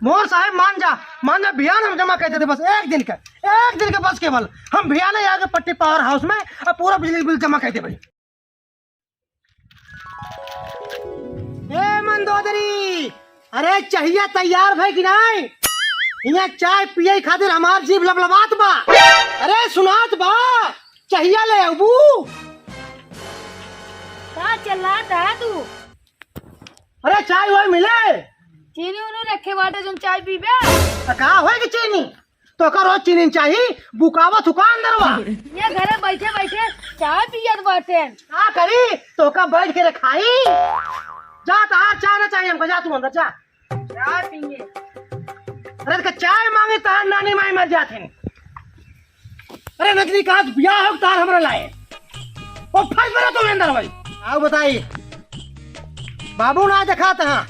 मोर साहब मान जा बिहान हम जमा कहते थे बस एक दिन का बस केवल हम बिहान ही आगे पट्टी पावर हाउस में और पूरा बिजली बिल जमा कहते भाई। ए मंदोदरी, अरे चाहिए तैयार भाई कि नहीं? यहाँ चाय पिए खातिर हमार जीभ लबलबात बा। अरे सुनात बा, चाहिए ले अबू का चलाता है तू? अरे चाय वही मिले? चीनी उन्होंने रखे बाटे तुम चाय पीबे? कहा होगी चीनी तो का रोज चीनी चाहिए बुकावा थुका अंदर बा। ये घरे बैठे बैठे चाय पियत बाटे। का करी तो का बैठ के खाई। जा तार चाय ना चाहिए हमको, जा तू अंदर जा चाय पिए। अरे का चाय मांगे तार नानी माई मर जाते। अरे नकली का ब्याह हो तार हमरा लाए ओ फल मेरा तो अंदर भाई। आओ बताइए बाबू ना देखा था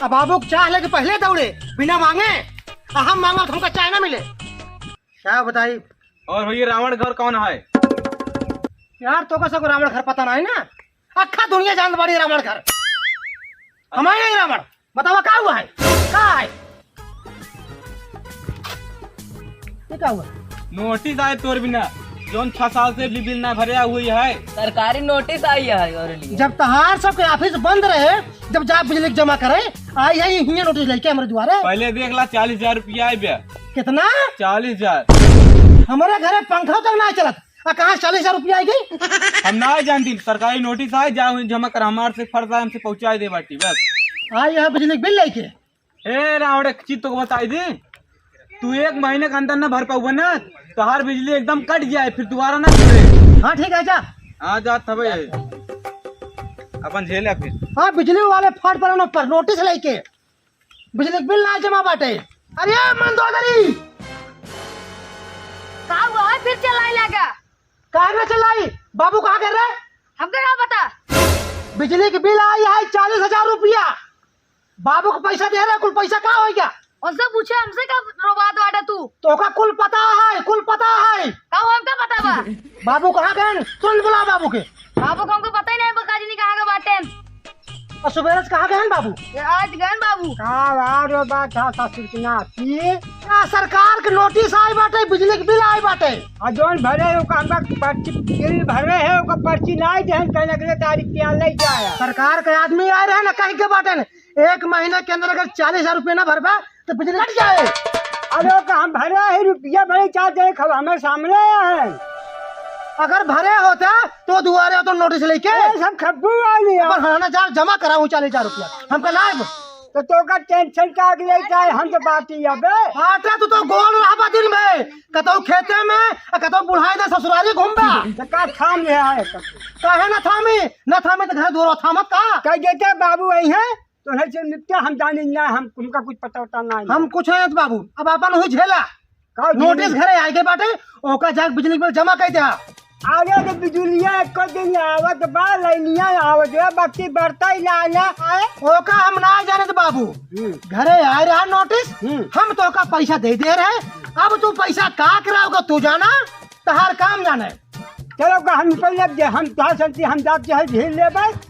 अब बाबू चाय लेके पहले दौड़े बिना मांगे, हम मांगो तो हमको चाय ना मिले। क्या बताइए। और भैया रावण घर कौन है? यार तो का सब रावण घर पता नहीं ना, अक्खा दुनिया जान बड़ी रावण घर हमारे नहीं रावण। बताओ क्या हुआ है? क्या है ये? क्या हुआ? नोटिस आए तोर बिना जोन 6 साल से बिल ना भरे हुई है। सरकारी नोटिस आई है और लिए। जब तहार सबके ऑफिस बंद रहे, जब जा बिजली जमा करे आई है ये नोटिस लेके हमारे द्वारे। पहले देख ला 40,000 रुपया आए बे। कितना? 40,000। हमारे घरे पंखा तक ना चलत, कहाँ 40,000 रुपया आई गई? हम ना जानती सरकारी नोटिस आए जा जमा कर हमारे से फर्ज है हमसे पहुँचा दे बाटी बस। आई है बिजली बिल लेके। ए रावण एक चीज तो बताई दी, तू 1 महीने के अंदर न भर पाऊगा ना तो हर बिजली एकदम कट जाए फिर दोबारा ना जुड़े। हाँ ठीक है जा। हाँ जा तब अपन झेला फिर। हाँ बिजली वाले फट पर नोटिस लेके बिजली बिल ना जमा बाटे। अरे मंदोदरी का हुआ है? फिर चलाने लगा? कहाँ ना चलाई? बाबू कहाँ कर रहे? हमको क्या पता? बिजली की बिल आई है 40,000 रुपया। बाबू को पैसा दे रहे, कुल पैसा कहाँ हो गया? उनसे पूछे हमसे का रोबात वाटा तू? तो का कुल पता है, कुल पता है। का हमका पता बा? बाबू कहाँ गए? सुन बुला बाबू के। बाबू को हमको पता ही नहीं बकाजी नहीं कहाँ का बाटे। और सुबह कहाँ गए बाबू? ये आज गए बाबू। सरकार के नोटिस आई बाटे, बिजली के बिल आई बाटे। जोन भरे पर्ची बिल भरे है पर्ची नहीं दे कहीं अगले तारीख के ले जाए। सरकार के आदमी आए रहे ना कहीं के बाटे 1 महीने के अंदर अगर 40,000 रुपया ना भरबा तो बिजली कट जाए। अरे हम भरे है रुपया भरे चाहते हमारे सामने है। अगर भरे होता तो दुआरे तो नोटिस लेके सब खब्बू वाली जमा कराऊ 40,000 रुपया हमका लाभ। तो का टेंशन का अगले जाए हम तो बाती अबे आटा तो गोल रहा दिन में कतो खेते में कतो बुढ़ाई ना ससुराली घूमबा का थाम ले आए काहे ना थामी तो घर दूर थामत का कह देते बाबू वही है तो नित्य हम जाने नहीं हम उनका कुछ पता होता नहीं। हम कुछ है बाबू अब अपन हुई झेला नोटिस घरे आए के बाटे ओका जाके बिजली बिल जमा कर दिया। आगे तो बिजुलिया एक दिन आवत बा लाइनिया आवत है बाकी बढ़ता ही लाना आए ओका हम ना जाने तो बाबू घरे आए रहा नोटिस हम तो का पैसा दे रहे। अब तू पैसा का कराओगा तू जाना तहार काम जाने। चलो का हम पहले हम हम जाते झेल ले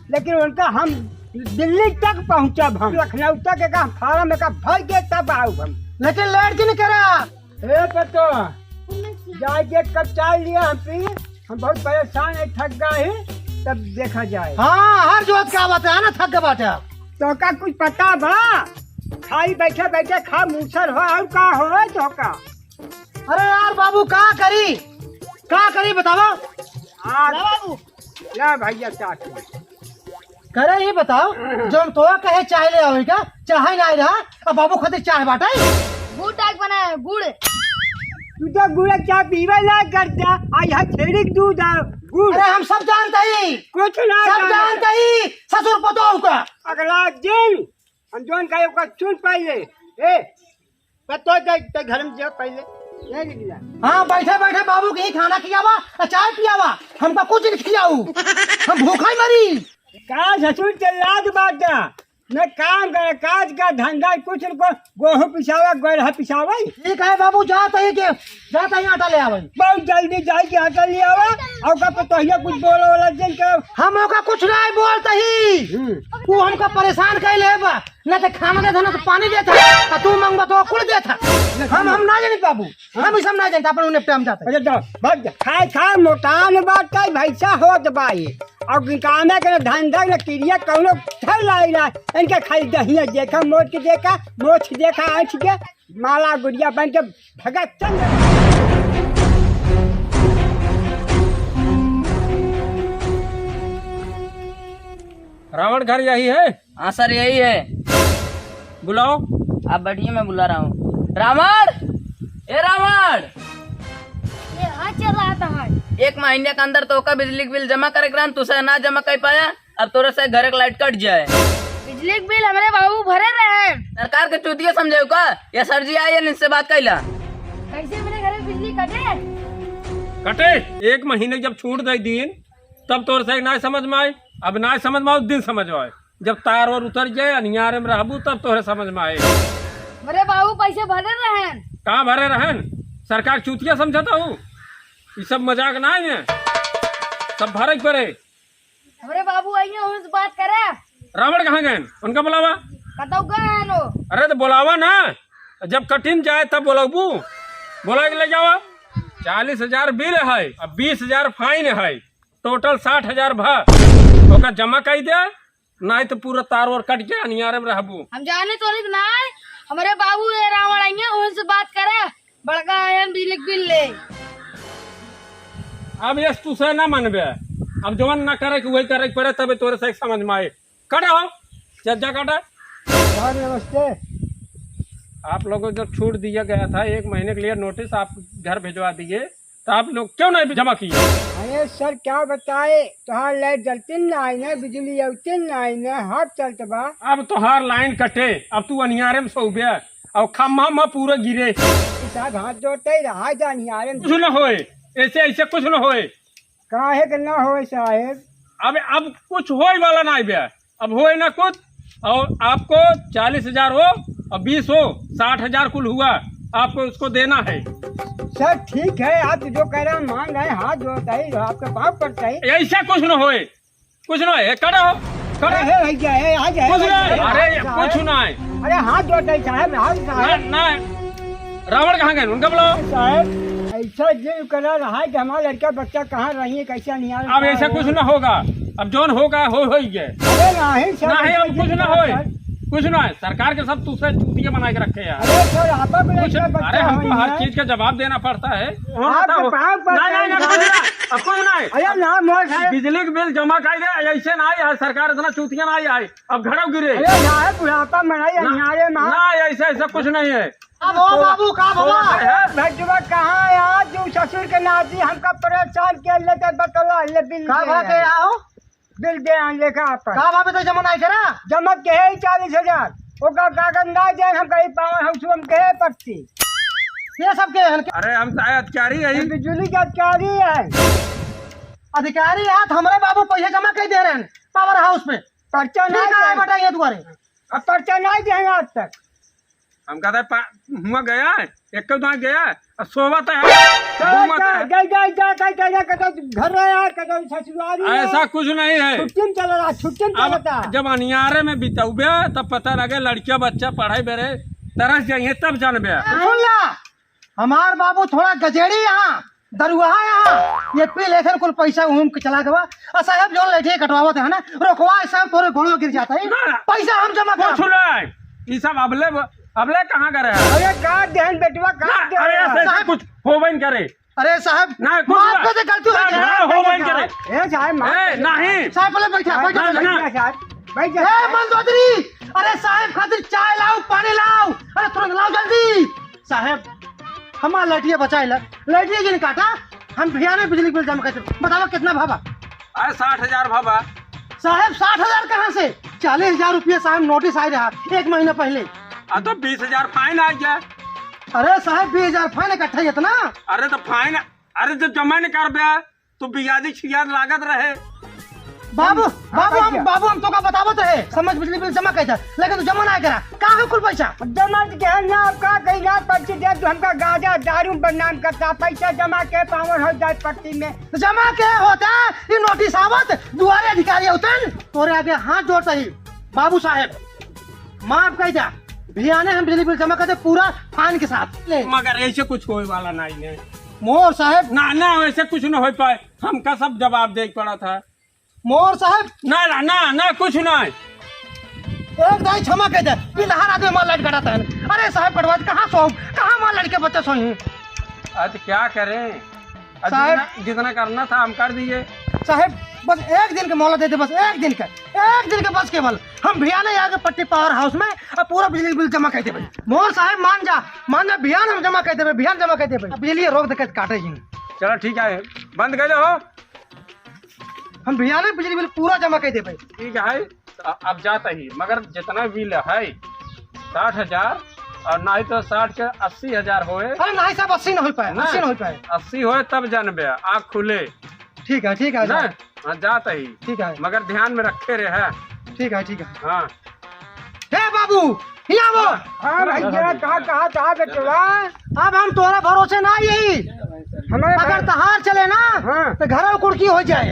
लेकिन उनका हम दिल्ली तक पहुँचब हम लखनऊ तक एक फार्म एक भर के तब आऊ हम। लेकिन लेट क्यों नहीं करा? पतो जाए कब चाय लिया हम पी हम बहुत परेशान है थक गए तब देखा जाए। हाँ हर जोत का बात है ना थक के बात है। तो का कुछ पता बा खाई बैठे बैठे खा मूसर हो और का हो तो का। अरे यार बाबू का करी बताओ। बाबू या भैया चाट करे ही बताओ जो हम तो कहे चाय ले आवे का चाहे ना रहा अब बाबू खातिर चाय बाटे गुड़ टाइप बना है गुड़। तू तो गुड़ चाय पीवे ना करता आज यहाँ छेड़ी दूध गुड़। अरे हम सब जानते ही कुछ ना सब जानते ही ससुर पतो का अगला दिन हम जोन का सुन पहले ए पतो तो घर में जा पहले। हाँ बैठे बैठे बाबू के ही खाना खियावा चाय पियावा हमका कुछ नहीं खियाऊ हम भूखा ही मरी। का ससुर चला बात न काम करे, काज का धंधा कुछ न को गेहूं पिसावा गोरहा पिसावा। ठीक है बाबू, जाता ही आटा ले आवे। बहुत जल्दी जाए के आटा ले आवा। और का पतोहिया कुछ बोलो वाला जन के हम ओका कुछ नहीं बोलता ही। तू हमका परेशान कर ले बा, न तो खाना देता न तो पानी देता, और तू मंगवा तो कुल देता। हम ना जानी बाबू, हम ई सब ना जानता, अपन उन्हें टाइम जाता। अरे जाओ भाग जा। खाए मोटान बात का भैसा होत बाई। और कामे के धंधा न क्रिया कौनो थर लाई ना। इनके खाली दहिया देखा, मोच देखा आँख के माला गुड़िया बन के भगत चल। रावण घर यही है? हाँ सर यही है। बुलाओ। आप बैठिए, मैं बुला रहा हूँ। रावण, ए रावण, ये हाँ चल रहा था हाँ। 1 महीने के अंदर तो का बिजली के बिल जमा करे ग्राम तुझसे ना जमा कर पाया। अब तोरे से घर का लाइट कट जाए। बिजली के बिल हमारे बाबू भरे रहे। सरकार के चूतिया समझे का? या सर जी आए इनसे बात कैला? कैसे मेरे घर में बिजली कटे? कटे 1 महीने जब छूट दे दिन तब तोर से ना समझ में आए। अब ना समझ में आए दिन समझ में आए। जब तार और उतर जाए अनियारे में रहबू तब तोरे समझ में आए। मेरे बाबू पैसे भरे रहे। कहाँ भरे रहन? सरकार चूतिया समझता हूँ। ये सब मजाक ना है, सब भरे पड़े। हमारे बाबू आइए उनसे बात करे। रावण कहाँ गए? उनका बुलावा। कतौ गए हैं लो। अरे तो बुलावा ना, जब कठिन जाए तब बुलाबू। बोला के ले जावा। 40,000 बिल है, अब 20,000 फाइन है, टोटल 60,000 भा जमा कर दे। नहीं तो पूरा तार और कट गया अनियारे में रहबू। हम जाने तो नहीं ना। हमारे बाबू ये रावण आएंगे उनसे बात करे। बड़का आया बिजली के बिल ले। अब यस तू से ना मनबे। अब जवन ना करे कि वही करे पड़े तब तोरे से समझ में आए। कटा हो चर्चा कटा। नमस्ते। आप लोगों को जो छूट दिया गया था 1 महीने के लिए नोटिस आप घर भिजवा दिए, तो आप लोग क्यों नहीं जमा किए? अरे सर क्या बताए, तुहार लाइट जलती नहीं है, बिजली आवती नहीं है, हाथ चलते बा। अब तोहार लाइन कटे, अब तू अनियारे में सो गया और खम्मा पूरे गिरे। साहब हाथ जोड़ते रहा जानियारे में। कुछ न होए, ऐसे ऐसे कुछ न होए। काहे के ना होए साहेब? अब कुछ होए वाला नहीं बे। अब होए ना कुछ। और आपको 40,000 हो और 20 हो, 60,000 कुल हुआ। आपको उसको देना है। सर ठीक है, आप जो कह रहे हैं मान रहे हैं, हाथ जोड़ता है, आपका पाप पड़ता है। ऐसा कुछ न होए, कुछ न है। करो करो। है भैया है, आज है कुछ भैया, नहीं, है, अरे साहब। कुछ नहीं। अरे हाथ जोड़ता है साहब, हाथ साहब। ना रावण कहाँ गए? उनका बुलाओ। साहब ऐसा जो करा रहा है कि हमारा लड़का बच्चा कहाँ रही है, कैसा नहीं आ रहा। अब ऐसा कुछ न होगा। अब जोन होगा हो ही गए। अरे नहीं सर, नहीं अब कुछ न होए, सर। कुछ न है। सरकार के सब दूसरे चूतिया बना के रखे यार। अरे सर आपका भी कुछ लड़का बच्चा अरे हमको होई हर है। चीज का जवाब देना पड़ता है। आपके पाँव पर अब कुछ नहीं। अरे ना मोर साहब। बिजली के बिल जमा कर दे, ऐसे ना है। सरकार इतना चूतिया ना है। अब घर गिरे अरे ना बुढ़ापा मनाई अनियारे में। ना, ऐसा कुछ नहीं है। अब ओ बाबू का बोला भैया कहाँ है आज जो ससुर के नाती हमका परेशान किया लेकर बतला ले बिल का भा के आओ, बिल दे लेखा पर का भाभी तो जमा नहीं करा। जमक के है 40,000 ओका कागज ना जाए हम कहीं पावे हम सुबह कहे पड़ती। ये सब के हन के अरे हम अधिकारी है। बिजली का अधिकारी है। अधिकारी हाथ हमारे बाबू पैसे जमा कर दे रहे हैं पावर हाउस में। पर्चा ठीक है नहीं बताइए तुम्हारे। अब पर्चा नहीं देंगे आज तक। हम कहते हुआ गया है, एक गया है और सोवत है, घूमत है। घर आया कदम ससुराल ऐसा कुछ नहीं है। छुट्टी में चल रहा, छुट्टी में अब चलता। जब अनियारे में बितौबे तब पता लगे लड़किया बच्चा पढ़ाई बेरे तरस जाइए तब जानबे। सुन ला, हमार बाबू थोड़ा गजेड़ी यहाँ दरुआ यहाँ ये पी लेखन कुल पैसा घूम के चला गवा। और साहब जो लेठे कटवावत है ना रोकवा साहब तोरे घोड़ो गिर जाता है। पैसा हम जमा कुछ कर। नहीं, ये सब अबले कहाँ करे है? अरे काट देन बेटवा काट दे। अरे ऐसे कुछ हो बन करे। अरे साहब ना कुछ माफ कर दे, गलती हो गई। हो बन करे। ए साहब नहीं साहब बोले बैठा बैठा ना, ना। ए मंदोदरी, अरे साहब खातिर चाय लाओ पानी लाओ। अरे तुरंत लाओ जल्दी। साहब हमारा लड़किया बचाए ला, लड़किया जिन काटा हम भैया ने बिजली बिल जमा कर। बताओ कितना भावा? अरे 60,000 भाबा। साहब 60,000 कहाँ से? 40,000 रुपया साहब नोटिस आया रहा 1 महीना पहले। तो 20,000 फाइन आ गया। अरे साहब 20,000 फाइन इकट्ठा इतना। अरे तो फाइन, अरे जब जमा नहीं कर बे तो बियादी छियाद लागत रहे। बाबू बाबू हम तो का बतावत है समझ बिजली बिल जमा कैसा लेकिन तू जमा नहीं करा का है कुल पैसा जमा के ना आपका कहीं ना पर्ची दे तो हमका गाजा दारू बदनाम करता पैसा जमा के पावर हो जाए पट्टी में जमा के होता ये नोटिस आवत दुआरे अधिकारी होतन तोरे आगे हाथ जोड़ता ही बाबू साहब माफ कर जा भियाने हम बिजली बिल जमा करते पूरा फाइन के साथ ले मगर ऐसे कुछ होए वाला नहीं है मोर साहब ना वैसे कुछ न हो पाए हमका सब जवाब दे पड़ा था मोर साहब ना कुछ नहीं एक दाई क्षमा कह दे बिल हर आदमी माल लाइट कटाता है अरे साहब कटवा कहाँ सो कहाँ माल लाइट के बच्चे सोई आज क्या करें आज साहब- जितना करना था हम कर दिए साहब बस एक दिन का मोहलत दे दे बस एक दिन का बस केवल हम भियाने आगे पट्टी पावर हाउस में और पूरा बिजली बिल जमा कर देबे मोर साहब मान जा भियान हम जमा कर देबे भियान जमा कर देबे बिजली रोक दे काटे जी चलो ठीक है बंद कर दो हम भियाने बिजली बिल पूरा जमा कर देबे ठीक है अब जाता ही मगर जितना बिल है 60,000 और नहीं तो 60 के 80,000 होए अरे नहीं साहब 80 न हो पाए 80 न हो पाए 80 होए तब जानबे आँख खुले ठीक है ना साहब, हाँ जाता ही ठीक है मगर ध्यान में रखे रहे ठीक है हाँ हे बाबू यहाँ वो हाँ भाई जरा कहा बेटवा अब हम तोरा भरोसे ना यही हमारे अगर तहार चले ना हाँ। तो घर में कुर्की हो जाए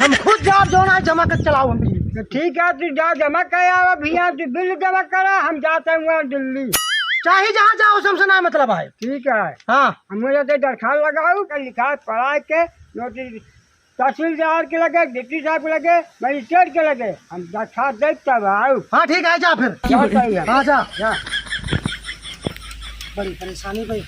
हम खुद जाब जो ना जमा कर चलाओ हम बिजली तो ठीक है तू जा जमा कर भैया तू बिल जमा करा हम जाते हैं दिल्ली चाहे जहाँ जाओ हमसे ना मतलब है ठीक है हाँ हम मुझे तो दरखास्त लगाऊ कल लिखा पढ़ा के नोटिस तहसीलदार के लगे डिप्टी साहब के लगे मजिस्ट्रेट के लगे हम दरखास्त देख तब आओ हाँ ठीक है जा फिर जाता ही है। हाँ जा बड़ी परेशानी भाई